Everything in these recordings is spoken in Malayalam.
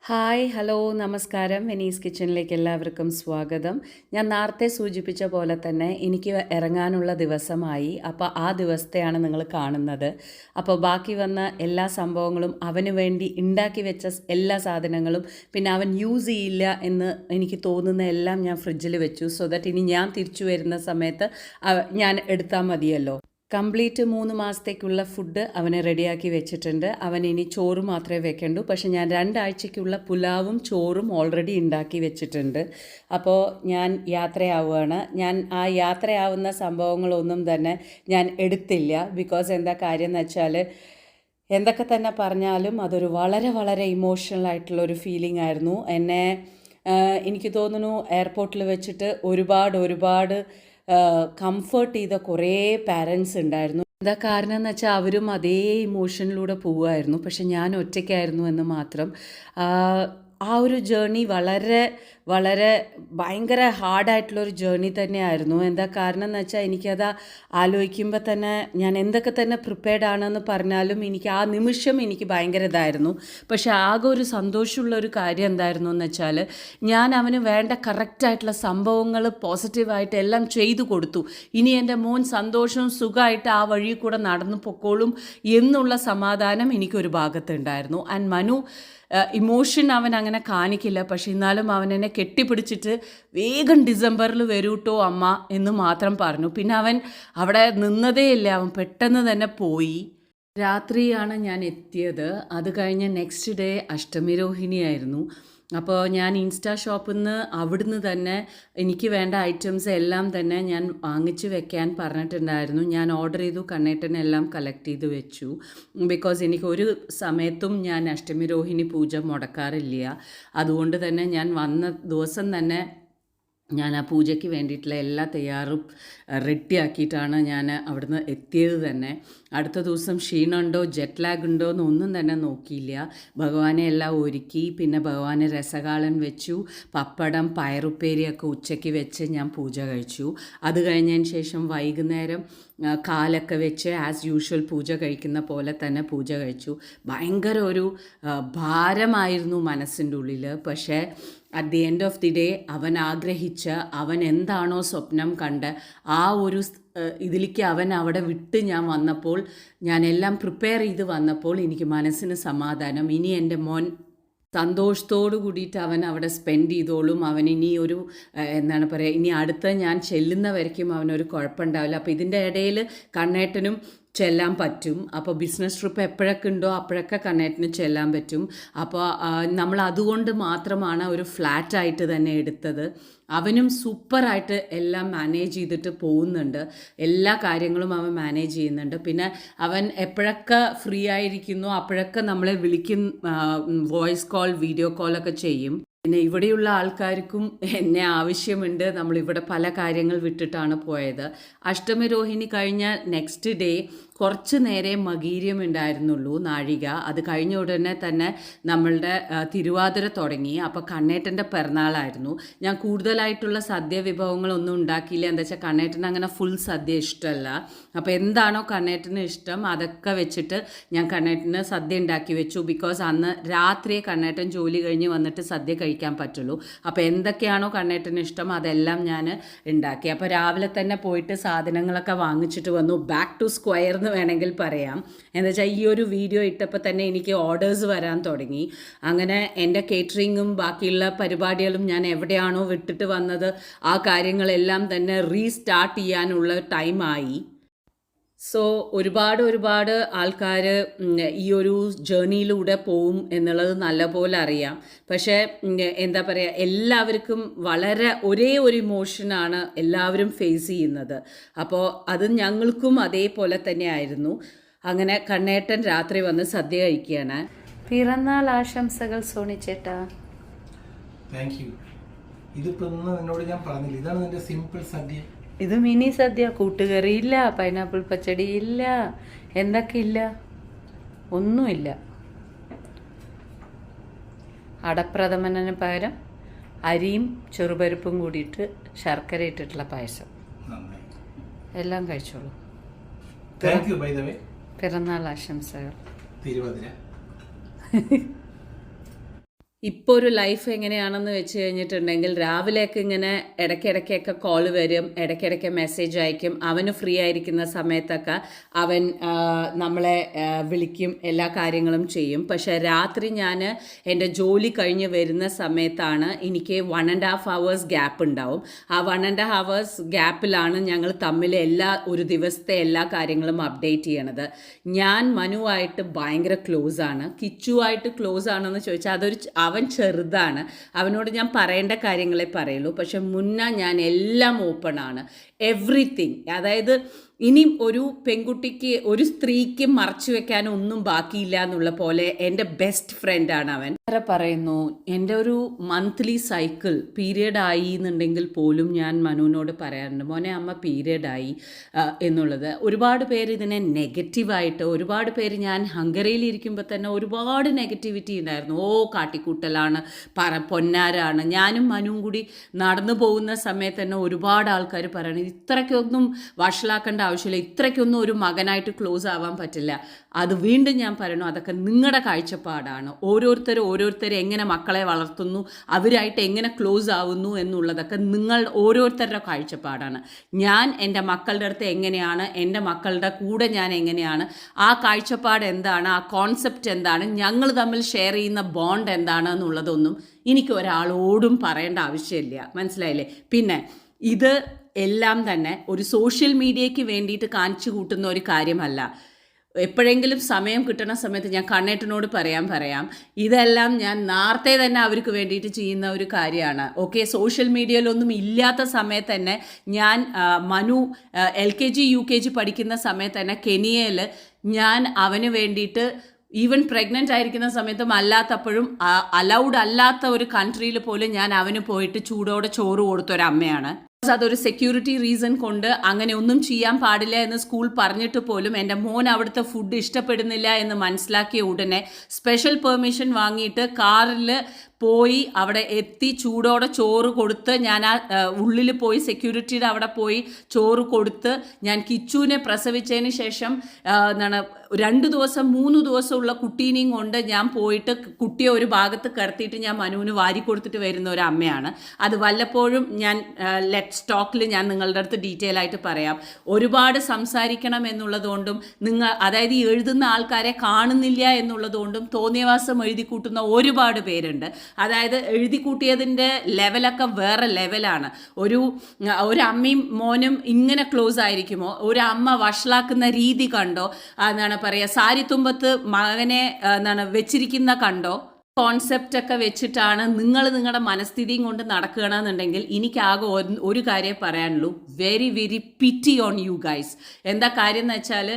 ഹായ് ഹലോ നമസ്കാരം വെനീസ് കിച്ചണിലേക്ക് എല്ലാവർക്കും സ്വാഗതം. ഞാൻ നേരത്തെ സൂചിപ്പിച്ച പോലെ തന്നെ എനിക്ക് ഇറങ്ങാനുള്ള ദിവസമായി. അപ്പോൾ ആ ദിവസത്തെയാണ് നിങ്ങൾ കാണുന്നത്. അപ്പോൾ ബാക്കി വന്ന എല്ലാ സംഭവങ്ങളും അവന് വേണ്ടി ഉണ്ടാക്കി വെച്ച എല്ലാ സാധനങ്ങളും പിന്നെ അവൻ യൂസ് ചെയ്യില്ല എന്ന് എനിക്ക് തോന്നുന്ന എല്ലാം ഞാൻ ഫ്രിഡ്ജിൽ വെച്ചു. സോ ദാറ്റ് ഇനി ഞാൻ തിരിച്ചു വരുന്ന സമയത്ത് ഞാൻ എടുത്താൽ മതിയല്ലോ. കംപ്ലീറ്റ് 3 മാസത്തേക്കുള്ള ഫുഡ് അവന് റെഡിയാക്കി വെച്ചിട്ടുണ്ട്. അവൻ ഇനി ചോറ് മാത്രമേ വെക്കണ്ടൂ. പക്ഷേ ഞാൻ 2 ആഴ്ചയ്ക്കുള്ള പുലാവും ചോറും ഓൾറെഡി ഉണ്ടാക്കി വെച്ചിട്ടുണ്ട്. അപ്പോൾ ഞാൻ യാത്രയാവുകയാണ്. ഞാൻ ആ യാത്രയാവുന്ന സംഭവങ്ങളൊന്നും തന്നെ ഞാൻ എടുത്തില്ല. ബിക്കോസ് എന്താ കാര്യം എന്ന് വെച്ചാൽ എന്തൊക്കെ തന്നെ പറഞ്ഞാലും അതൊരു വളരെ വളരെ ഇമോഷണൽ ആയിട്ടുള്ളൊരു ഫീലിംഗ് ആയിരുന്നു. എനിക്ക് തോന്നുന്നു എയർപോർട്ടിൽ വെച്ചിട്ട് ഒരുപാട് കംഫർട്ട് ചെയ്ത കുറേ പാരൻസ് ഉണ്ടായിരുന്നു. എന്താ കാരണം എന്ന് വെച്ചാൽ അവരും അതേ ഇമോഷനിലൂടെ പോവുമായിരുന്നു. പക്ഷെ ഞാൻ ഒറ്റയ്ക്കായിരുന്നു എന്ന് മാത്രം. ആ ഒരു ജേർണി വളരെ ഭയങ്കര ഹാർഡായിട്ടുള്ളൊരു ജേർണി തന്നെയായിരുന്നു. എന്താ കാരണം എന്ന് വെച്ചാൽ എനിക്കത് ആലോചിക്കുമ്പോൾ തന്നെ ഞാൻ എന്തൊക്കെ തന്നെ പ്രിപ്പയർഡ് ആണെന്ന് പറഞ്ഞാലും എനിക്ക് ആ നിമിഷം എനിക്ക് ഭയങ്കര ഇതായിരുന്നു. പക്ഷേ ആകെ ഒരു സന്തോഷമുള്ളൊരു കാര്യം എന്തായിരുന്നു എന്ന് വെച്ചാൽ ഞാൻ അവന് വേണ്ട കറക്റ്റായിട്ടുള്ള സംഭവങ്ങൾ പോസിറ്റീവായിട്ട് എല്ലാം ചെയ്തു കൊടുത്തു. ഇനി എൻ്റെ മോൻ സന്തോഷവും സുഖമായിട്ട് ആ വഴി കൂടെ നടന്നു പൊക്കോളും എന്നുള്ള സമാധാനം എനിക്കൊരു ഭാഗത്തുണ്ടായിരുന്നു. ആൻഡ് മനു ഇമോഷൻ അവൻ അങ്ങനെ കാണിക്കില്ല. പക്ഷെ എന്നാലും അവൻ എന്നെ കെട്ടിപ്പിടിച്ചിട്ട് വേഗം ഡിസംബറിൽ വരൂട്ടോ അമ്മ എന്ന് മാത്രം പറഞ്ഞു. പിന്നെ അവൻ അവിടെ നിന്നതേ ഇല്ല. അവൻ പെട്ടെന്ന് തന്നെ പോയി. രാത്രിയാണ് ഞാൻ എത്തിയത്. അത് കഴിഞ്ഞ് നെക്സ്റ്റ് ഡേ അഷ്ടമിരോഹിണിയായിരുന്നു. അപ്പോൾ ഞാൻ ഇൻസ്റ്റാ ഷോപ്പിൽ നിന്ന് അവിടുന്ന് തന്നെ എനിക്ക് വേണ്ട ഐറ്റംസ് എല്ലാം തന്നെ ഞാൻ വാങ്ങിച്ച് വെക്കാൻ പറഞ്ഞിട്ടുണ്ടായിരുന്നു. ഞാൻ ഓർഡർ ചെയ്തു. കണ്ണേട്ടനെല്ലാം കളക്ട് ചെയ്ത് വെച്ചു. ബിക്കോസ് എനിക്ക് ഒരു സമയത്തും ഞാൻ അഷ്ടമിരോഹിണി പൂജ മുടക്കാറില്ല. അതുകൊണ്ട് തന്നെ ഞാൻ വന്ന ദിവസം തന്നെ ഞാൻ ആ പൂജയ്ക്ക് വേണ്ടിയിട്ടുള്ള എല്ലാ തയ്യാറും റെഡിയാക്കിയിട്ടാണ് ഞാൻ അവിടുന്ന് എത്തിയത് തന്നെ. അടുത്ത ദിവസം ക്ഷീണമുണ്ടോ ജെറ്റ് ലാഗ് ഉണ്ടോ എന്നൊന്നും തന്നെ നോക്കിയില്ല. ഭഗവാനെ എല്ലാം ഒരുക്കി. പിന്നെ ഭഗവാനെ രസകാളൻ വെച്ചു. പപ്പടം പയറുപ്പേരിയൊക്കെ ഉച്ചയ്ക്ക് വെച്ച് ഞാൻ പൂജ കഴിച്ചു. അത് കഴിഞ്ഞതിന് ശേഷം വൈകുന്നേരം കാലൊക്കെ വെച്ച് ആസ് യൂഷ്വൽ പൂജ കഴിക്കുന്ന പോലെ തന്നെ പൂജ കഴിച്ചു. ഭയങ്കര ഒരു ഭാരമായിരുന്നു മനസ്സിൻ്റെ ഉള്ളിൽ. പക്ഷേ at the end of the day അവൻ ആഗ്രഹിച്ച അവൻ എന്താണോ സ്വപ്നം കണ്ട് ആ ഒരു ഇതിലേക്ക് അവൻ അവിടെ വിട്ട് ഞാൻ വന്നപ്പോൾ ഞാൻ എല്ലാം പ്രിപ്പയർ ചെയ്ത് വന്നപ്പോൾ എനിക്ക് മനസ്സിന് സമാധാനം. ഇനി എൻ്റെ മോൻ സന്തോഷത്തോടു കൂടിയിട്ട് അവൻ അവിടെ സ്പെൻഡ് ചെയ്തോളും. അവൻ ഇനി ഒരു എന്താണ് പറയുക, ഇനി അടുത്ത ഞാൻ ചെല്ലുന്നവരയ്ക്കും അവനൊരു കുഴപ്പമുണ്ടാവില്ല. അപ്പോൾ ഇതിൻ്റെ ഇടയിൽ കണ്ണേട്ടനും ചെല്ലാൻ പറ്റും. അപ്പോൾ ബിസിനസ് ട്രിപ്പ് എപ്പോഴൊക്കെ ഉണ്ടോ അപ്പോഴൊക്കെ കണ്ണേട്ടന് ചെല്ലാൻ പറ്റും. അപ്പോൾ നമ്മൾ അതുകൊണ്ട് മാത്രമാണ് ഒരു ഫ്ലാറ്റായിട്ട് തന്നെ എടുത്തത്. അവനും സൂപ്പറായിട്ട് എല്ലാം മാനേജ് ചെയ്തിട്ട് പോകുന്നുണ്ട്. എല്ലാ കാര്യങ്ങളും അവൻ മാനേജ് ചെയ്യുന്നുണ്ട്. പിന്നെ അവൻ എപ്പോഴൊക്കെ ഫ്രീ ആയിരിക്കുന്നു അപ്പോഴൊക്കെ നമ്മളെ വിളിക്കും. വോയിസ് കോൾ വീഡിയോ കോളൊക്കെ ചെയ്യും. പിന്നെ ഇവിടെയുള്ള ആൾക്കാർക്കും എന്നെ ആവശ്യമുണ്ട്. നമ്മളിവിടെ പല കാര്യങ്ങൾ വിട്ടിട്ടാണ് പോയത്. അഷ്ടമിരോഹിണി കഴിഞ്ഞ നെക്സ്റ്റ് ഡേ കുറച്ച് നേരെ മകീര്യം ഉണ്ടായിരുന്നുള്ളൂ, നാഴിക. അത് കഴിഞ്ഞ ഉടനെ തന്നെ നമ്മളുടെ തിരുവാതിര തുടങ്ങി. അപ്പോൾ കണ്ണേട്ടൻ്റെ പിറന്നാളായിരുന്നു. ഞാൻ കൂടുതലായിട്ടുള്ള സദ്യ വിഭവങ്ങളൊന്നും ഉണ്ടാക്കിയില്ല. എന്താ വെച്ചാൽ കണ്ണേട്ടന് അങ്ങനെ ഫുൾ സദ്യ ഇഷ്ടമല്ല. അപ്പോൾ എന്താണോ കണ്ണേട്ടന് ഇഷ്ടം അതൊക്കെ വെച്ചിട്ട് ഞാൻ കണ്ണേട്ടന് സദ്യ ഉണ്ടാക്കി വെച്ചു. ബിക്കോസ് അന്ന് രാത്രിയെ കണ്ണേട്ടൻ ജോലി കഴിഞ്ഞ് വന്നിട്ട് സദ്യ കഴിക്കാൻ പറ്റുള്ളൂ. അപ്പോൾ എന്തൊക്കെയാണോ കണ്ണേട്ടന് ഇഷ്ടം അതെല്ലാം ഞാൻ ഉണ്ടാക്കി. അപ്പോൾ രാവിലെ തന്നെ പോയിട്ട് സാധനങ്ങളൊക്കെ വാങ്ങിച്ചിട്ട് വന്നു. ബാക്ക് ടു സ്ക്വയർ എന്ന് വേണമെങ്കിൽ പറയാം. എന്താ വെച്ചാൽ ഈ ഒരു വീഡിയോ ഇട്ടപ്പോൾ തന്നെ എനിക്ക് ഓർഡേഴ്സ് വരാൻ തുടങ്ങി. അങ്ങനെ എൻ്റെ കേറ്ററിങ്ങും ബാക്കിയുള്ള പരിപാടികളും ഞാൻ എവിടെയാണോ വിട്ടിട്ട് വന്നത് ആ കാര്യങ്ങളെല്ലാം തന്നെ റീസ്റ്റാർട്ട് ചെയ്യാനുള്ള ടൈമായി. സോ ഒരുപാട് ആൾക്കാർ ഈ ഒരു ജേർണിയിലൂടെ പോവും എന്നുള്ളത് നല്ലപോലെ അറിയാം. പക്ഷേ എന്താ പറയുക, എല്ലാവർക്കും ഒരേ ഒരു ഇമോഷനാണ് എല്ലാവരും ഫേസ് ചെയ്യുന്നത്. അപ്പോൾ അത് ഞങ്ങൾക്കും അതേപോലെ തന്നെ ആയിരുന്നു. അങ്ങനെ കണ്ണേട്ടൻ രാത്രി വന്ന് സദ്യ കഴിക്കുകയാണ്. പിറന്നാൾ ആശംസകൾ സോണിച്ചേട്ടാ. Thank you. ഇതിപ്പോൾ എന്നോട് ഞാൻ പറഞ്ഞില്ല, ഇതാണ് എൻ്റെ സിമ്പിൾ സദ്യ. ഇത് മിനി സദ്യ. കൂട്ടുകറിയില്ല, പൈനാപ്പിൾ പച്ചടി ഇല്ല, എന്തൊക്കെ ഇല്ല, ഒന്നുമില്ല. അടപ്രഥമനു പകരം അരിയും ചെറുപരിപ്പും കൂടിയിട്ട് ശർക്കര ഇട്ടിട്ടുള്ള പായസം. എല്ലാം കഴിച്ചോളൂ. Thank you. By the way, പിറന്നാൾ ആശംസകൾ. തിരുവാതിര ഇപ്പോൾ ഒരു ലൈഫ് എങ്ങനെയാണെന്ന് വെച്ച് കഴിഞ്ഞിട്ടുണ്ടെങ്കിൽ രാവിലെയൊക്കെ ഇങ്ങനെ ഇടയ്ക്കിടയ്ക്കൊക്കെ കോൾ വരും, ഇടയ്ക്കിടയ്ക്ക് മെസ്സേജ് അയക്കും. അവന് ഫ്രീ ആയിരിക്കുന്ന സമയത്തൊക്കെ അവൻ നമ്മളെ വിളിക്കും, എല്ലാ കാര്യങ്ങളും ചെയ്യും. പക്ഷേ രാത്രി ഞാൻ എൻ്റെ ജോലി കഴിഞ്ഞ് വരുന്ന സമയത്താണ് എനിക്ക് 1.5 hours ഗ്യാപ്പ് ഉണ്ടാവും. ആ 1.5 hours ഗ്യാപ്പിലാണ് ഞങ്ങൾ തമ്മിൽ ഒരു ദിവസത്തെ എല്ലാ കാര്യങ്ങളും അപ്ഡേറ്റ് ചെയ്യണത്. ഞാൻ മനുവായിട്ട് ഭയങ്കര ക്ലോസ് ആണ്. കിച്ചുവായിട്ട് ക്ലോസ് ആണെന്ന് ചോദിച്ചാൽ അവൻ ചെറുതാണ്, അവനോട് ഞാൻ പറയേണ്ട കാര്യങ്ങളെ പറയുള്ളൂ. പക്ഷെ മുന്നേ ഞാൻ എല്ലാം ഓപ്പൺ ആണ്, എവ്രിതിങ്. അതായത് ഇനി ഒരു പെൺകുട്ടിക്ക്, ഒരു സ്ത്രീക്ക് മറച്ചു വെക്കാൻ ഒന്നും ബാക്കിയില്ല എന്നുള്ള പോലെ എൻ്റെ ബെസ്റ്റ് ഫ്രണ്ടാണ് അവൻ. പറയുന്നു എൻ്റെ ഒരു മന്ത്ലി സൈക്കിൾ പീരിയഡ് ആയി എന്നുണ്ടെങ്കിൽ പോലും ഞാൻ മനുവിനോട് പറയാറുണ്ട്, മോനെ അമ്മ പീരിയഡ് ആയി എന്നുള്ളത്. ഒരുപാട് പേര് ഇതിനെ നെഗറ്റീവായിട്ട്, ഒരുപാട് പേര്, ഞാൻ ഹംഗറിയിൽ ഇരിക്കുമ്പോൾ തന്നെ ഒരുപാട് നെഗറ്റിവിറ്റി ഉണ്ടായിരുന്നു. കാട്ടിക്കൂട്ടലാണ്, പൊന്നാരാണ്. ഞാനും മനുവും കൂടി നടന്നു പോകുന്ന സമയത്ത് തന്നെ ഒരുപാട് ആൾക്കാർ പറയണത് ഇത്രയ്ക്കൊന്നും വഷളാക്കേണ്ട ആവശ്യമില്ല, ഇത്രയ്ക്കൊന്നും ഒരു മകനായിട്ട് ക്ലോസ് ആവാൻ പറ്റില്ല. അത് വീണ്ടും ഞാൻ പറയണു, അതൊക്കെ നിങ്ങളുടെ കാഴ്ചപ്പാടാണ്. ഓരോരുത്തർ എങ്ങനെ മക്കളെ വളർത്തുന്നു, അവരായിട്ട് എങ്ങനെ ക്ലോസ് ആവുന്നു എന്നുള്ളതൊക്കെ നിങ്ങൾ ഓരോരുത്തരുടെ കാഴ്ചപ്പാടാണ്. ഞാൻ എൻ്റെ മക്കളുടെ അടുത്ത് എങ്ങനെയാണ്, എൻ്റെ മക്കളുടെ കൂടെ ഞാൻ എങ്ങനെയാണ്, ആ കാഴ്ചപ്പാട് എന്താണ്, ആ കോൺസെപ്റ്റ് എന്താണ്, ഞങ്ങൾ തമ്മിൽ ഷെയർ ചെയ്യുന്ന ബോണ്ട് എന്താണ് എന്നുള്ളതൊന്നും എനിക്ക് ഒരാളോടും പറയേണ്ട ആവശ്യമില്ല. മനസ്സിലായില്ലേ? പിന്നെ ഇത് എല്ലാം തന്നെ ഒരു സോഷ്യൽ മീഡിയയ്ക്ക് വേണ്ടിയിട്ട് കാണിച്ചു കൂട്ടുന്ന ഒരു കാര്യമല്ല. എപ്പോഴെങ്കിലും സമയം കിട്ടുന്ന സമയത്ത് ഞാൻ കണ്ണേട്ടനോട് പറയാം, ഇതെല്ലാം ഞാൻ നേരത്തെ തന്നെ അവർക്ക് വേണ്ടിയിട്ട് ചെയ്യുന്ന ഒരു കാര്യമാണ്. സോഷ്യൽ മീഡിയയിലൊന്നും ഇല്ലാത്ത സമയത്ത് തന്നെ ഞാൻ മനു LKG UKG പഠിക്കുന്ന സമയത്ത് തന്നെ കെനിയയിൽ ഞാൻ അവന് വേണ്ടിയിട്ട്, ഈവൻ പ്രഗ്നൻ്റ് ആയിരിക്കുന്ന സമയത്തും അല്ലാത്തപ്പോഴും, അലൗഡ് അല്ലാത്ത ഒരു കൺട്രിയിൽ പോലും ഞാൻ അവന് പോയിട്ട് ചൂടോടെ ചോറ് കൊടുത്തൊരമ്മയാണ്. അതൊരു സെക്യൂരിറ്റി റീസൺ കൊണ്ട് അങ്ങനെ ഒന്നും ചെയ്യാൻ പാടില്ല എന്ന് സ്കൂൾ പറഞ്ഞിട്ട് പോലും എൻ്റെ മോൻ അവിടുത്തെ ഫുഡ് ഇഷ്ടപ്പെടുന്നില്ല എന്ന് മനസ്സിലാക്കിയ ഉടനെ സ്പെഷ്യൽ പെർമിഷൻ വാങ്ങിയിട്ട് കാറിൽ പോയി അവിടെ എത്തി ചൂടോടെ ചോറ് കൊടുത്ത്, ഞാൻ ആ ഉള്ളിൽ പോയി സെക്യൂരിറ്റിയുടെ അവിടെ പോയി ചോറ് കൊടുത്ത്, ഞാൻ കിച്ചുവിനെ പ്രസവിച്ചതിന് ശേഷം 2 ദിവസം 3 ദിവസമുള്ള കുട്ടീനെയും കൊണ്ട് ഞാൻ പോയിട്ട് കുട്ടിയെ ഒരു ഭാഗത്ത് കിടത്തിയിട്ട് ഞാൻ മനുവിന് വാരി കൊടുത്തിട്ട് വരുന്ന ഒരു അമ്മയാണ്. അത് വല്ലപ്പോഴും ഞാൻ ലെറ്റ്സ് ടോക്കിൽ ഞാൻ നിങ്ങളുടെ അടുത്ത് ഡീറ്റെയിൽ ആയിട്ട് പറയാം. ഒരുപാട് സംസാരിക്കണം എന്നുള്ളതുകൊണ്ടും, അതായത് ഈ എഴുതുന്ന ആൾക്കാരെ കാണുന്നില്ല എന്നുള്ളതുകൊണ്ടും തോന്നിയവാസം എഴുതി കൂട്ടുന്ന ഒരുപാട് പേരുണ്ട്. അതായത് എഴുതി കൂട്ടിയതിൻ്റെ ലെവലൊക്കെ വേറെ ലെവലാണ്. ഒരു അമ്മയും മോനും ഇങ്ങനെ ക്ലോസ് ആയിരിക്കുമോ? ഒരു അമ്മ വഷളാക്കുന്ന രീതി കണ്ടോ? സാരിത്തുമ്പത്ത് മകനെ വെച്ചിരിക്കുന്ന കണ്ടോ? കോൺസെപ്റ്റൊക്കെ വെച്ചിട്ടാണ് നിങ്ങളുടെ മനസ്ഥിതിയും കൊണ്ട് നടക്കുകയാണെന്നുണ്ടെങ്കിൽ എനിക്കാകെ ഒരു കാര്യം പറയാനുള്ളൂ, very very പിറ്റി on you guys. എന്താ കാര്യം എന്ന് വെച്ചാൽ,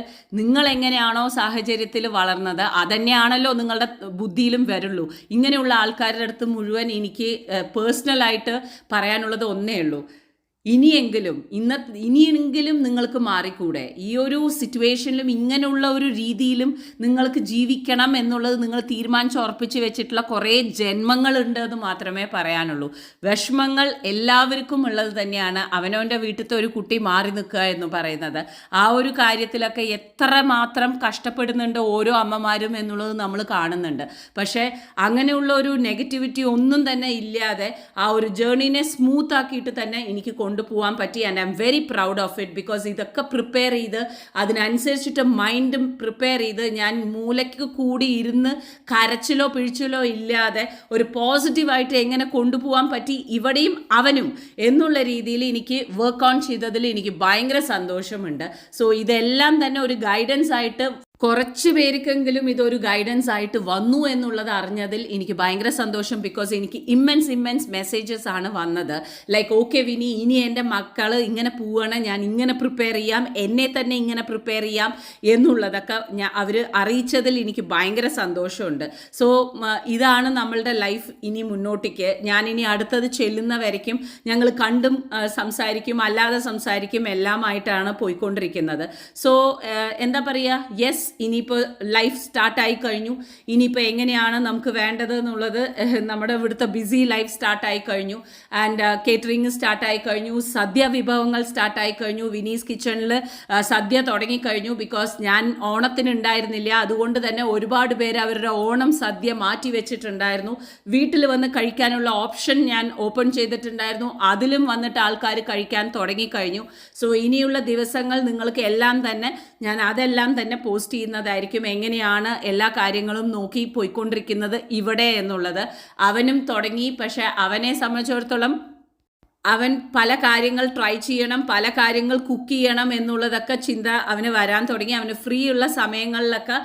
നിങ്ങൾ എങ്ങനെയാണോ സാഹചര്യത്തിൽ വളർന്നത് അതന്നെയാണല്ലോ നിങ്ങളുടെ ബുദ്ധിയിലും വരുള്ളൂ. ഇങ്ങനെയുള്ള ആൾക്കാരുടെ അടുത്ത് മുഴുവൻ എനിക്ക് പേഴ്സണലായിട്ട് പറയാനുള്ളത് ഒന്നേ ഉള്ളൂ, ഇനിയെങ്കിലും നിങ്ങൾക്ക് മാറിക്കൂടെ? ഈ ഒരു സിറ്റുവേഷനിലും ഇങ്ങനെയുള്ള ഒരു രീതിയിലും നിങ്ങൾക്ക് ജീവിക്കണം എന്നുള്ളത് നിങ്ങൾ തീരുമാനിച്ചുറപ്പിച്ച് വെച്ചിട്ടുള്ള കുറേ ജന്മങ്ങളുണ്ട് എന്ന് മാത്രമേ പറയാനുള്ളൂ. വിഷമങ്ങൾ എല്ലാവർക്കും ഉള്ളത് തന്നെയാണ്. അവനവൻ്റെ വീട്ടിലത്തെ ഒരു കുട്ടി മാറി നിൽക്കുക എന്ന് പറയുന്നത്, ആ ഒരു കാര്യത്തിലൊക്കെ എത്രമാത്രം കഷ്ടപ്പെടുന്നുണ്ട് ഓരോ അമ്മമാരും എന്നുള്ളത് നമ്മൾ കാണുന്നുണ്ട്. പക്ഷേ അങ്ങനെയുള്ള ഒരു നെഗറ്റിവിറ്റി ഒന്നും തന്നെ ഇല്ലാതെ ആ ഒരു ജേർണീനെ സ്മൂത്ത് ആക്കിയിട്ട് തന്നെ എനിക്ക് കൊണ്ടുപോകാൻ പറ്റി. And I am very proud of it. Because ഇതൊക്കെ പ്രിപ്പയർ ചെയ്ത് അതിനനുസരിച്ചിട്ട് മൈൻഡും പ്രിപ്പയർ ചെയ്ത് ഞാൻ മൂലയ്ക്ക് കൂടി ഇരുന്ന് കരച്ചിലോ പിഴിച്ചിലോ ഇല്ലാതെ ഒരു പോസിറ്റീവായിട്ട് എങ്ങനെ കൊണ്ടുപോകാൻ പറ്റി ഇവിടെയും അവനും എന്നുള്ള രീതിയിൽ എനിക്ക് വർക്ക് ഓൺ ചെയ്തതിൽ എനിക്ക് ഭയങ്കര സന്തോഷമുണ്ട്. സോ ഇതെല്ലാം തന്നെ ഒരു ഗൈഡൻസ് ആയിട്ട്, കുറച്ച് പേർക്കെങ്കിലും ഇതൊരു ഗൈഡൻസ് ആയിട്ട് വന്നു എന്നുള്ളത് അറിഞ്ഞതിൽ എനിക്ക് ഭയങ്കര സന്തോഷം. ബിക്കോസ് എനിക്ക് ഇമ്മൻസ് മെസ്സേജസ് ആണ് വന്നത്. ലൈക്ക് വിനി, ഇനി എൻ്റെ മക്കൾ ഇങ്ങനെ പോവുകയാണ്, ഞാൻ ഇങ്ങനെ പ്രിപ്പയർ ചെയ്യാം, എന്നെ തന്നെ ഇങ്ങനെ പ്രിപ്പയർ ചെയ്യാം എന്നുള്ളതൊക്കെ അവർ അറിയിച്ചതിൽ എനിക്ക് ഭയങ്കര സന്തോഷമുണ്ട്. സോ ഇതാണ് നമ്മളുടെ ലൈഫ് ഇനി മുന്നോട്ടേക്ക്. ഞാനിനി അടുത്തത് ചെല്ലുന്നവരയ്ക്കും ഞങ്ങൾ കണ്ടും സംസാരിക്കും, അല്ലാതെ സംസാരിക്കും, എല്ലാമായിട്ടാണ് പോയിക്കൊണ്ടിരിക്കുന്നത്. സോ എന്താ പറയുക, യെസ്, ഇനിയിപ്പോൾ ലൈഫ് സ്റ്റാർട്ടായി കഴിഞ്ഞു. ഇനിയിപ്പോൾ എങ്ങനെയാണ് നമുക്ക് വേണ്ടത് എന്നുള്ളത് നമ്മുടെ ഇവിടുത്തെ ബിസി ലൈഫ് സ്റ്റാർട്ടായി കഴിഞ്ഞു. ആൻഡ് കേറ്ററിംഗ് സ്റ്റാർട്ടായി കഴിഞ്ഞു, സദ്യ വിഭവങ്ങൾ സ്റ്റാർട്ടായി കഴിഞ്ഞു. വിനീസ് കിച്ചണിൽ സദ്യ തുടങ്ങിക്കഴിഞ്ഞു. ബിക്കോസ് ഞാൻ ഓണത്തിന് ഉണ്ടായിരുന്നില്ല, അതുകൊണ്ട് തന്നെ ഒരുപാട് പേര് അവരുടെ ഓണം സദ്യ മാറ്റി വെച്ചിട്ടുണ്ടായിരുന്നു. വീട്ടിൽ വന്ന് കഴിക്കാനുള്ള ഓപ്ഷൻ ഞാൻ ഓപ്പൺ ചെയ്തിട്ടുണ്ടായിരുന്നു. അതിലും വന്നിട്ട് ആൾക്കാർ കഴിക്കാൻ തുടങ്ങിക്കഴിഞ്ഞു. സോ ഇനിയുള്ള ദിവസങ്ങൾ നിങ്ങൾക്ക് എല്ലാം തന്നെ ഞാൻ അതെല്ലാം തന്നെ പോസ്റ്റ് ചെയ്യുന്നതായിരിക്കും, എങ്ങനെയാണ് എല്ലാ കാര്യങ്ങളും നോക്കി പോയിക്കൊണ്ടിരിക്കുന്നത് ഇവിടെ എന്നുള്ളത്. അവനും തുടങ്ങി, പക്ഷെ അവനെ സംബന്ധിച്ചിടത്തോളം അവൻ പല കാര്യങ്ങൾ ട്രൈ ചെയ്യണം, പല കാര്യങ്ങൾ കുക്ക് ചെയ്യണം എന്നുള്ളതൊക്കെ ചിന്ത അവന് വരാൻ തുടങ്ങി. അവന് ഫ്രീ ഉള്ള സമയങ്ങളിലൊക്കെ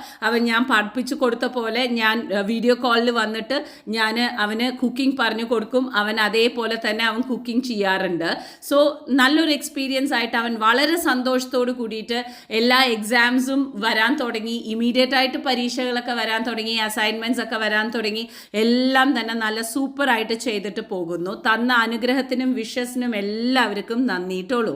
ഞാൻ പഠിപ്പിച്ചു കൊടുത്ത പോലെ ഞാൻ വീഡിയോ കോളിൽ വന്നിട്ട് ഞാൻ അവന് കുക്കിംഗ് പറഞ്ഞു കൊടുക്കും. അവൻ അതേപോലെ തന്നെ അവൻ കുക്കിംഗ് ചെയ്യാറുണ്ട്. സോ നല്ലൊരു എക്സ്പീരിയൻസ് ആയിട്ട് അവൻ വളരെ സന്തോഷത്തോട് കൂടിയിട്ട് എല്ലാ എക്സാംസും വരാൻ തുടങ്ങി. ഇമീഡിയറ്റ് ആയിട്ട് പരീക്ഷകളൊക്കെ വരാൻ തുടങ്ങി, അസൈൻമെൻറ്റ്സ് ഒക്കെ വരാൻ തുടങ്ങി. എല്ലാം തന്നെ നല്ല സൂപ്പറായിട്ട് ചെയ്തിട്ട് പോകുന്നു. തന്ന അനുഗ്രഹത്തിനും വിഷസിനും എല്ലാവർക്കും നന്ദിയിട്ടുള്ളൂ.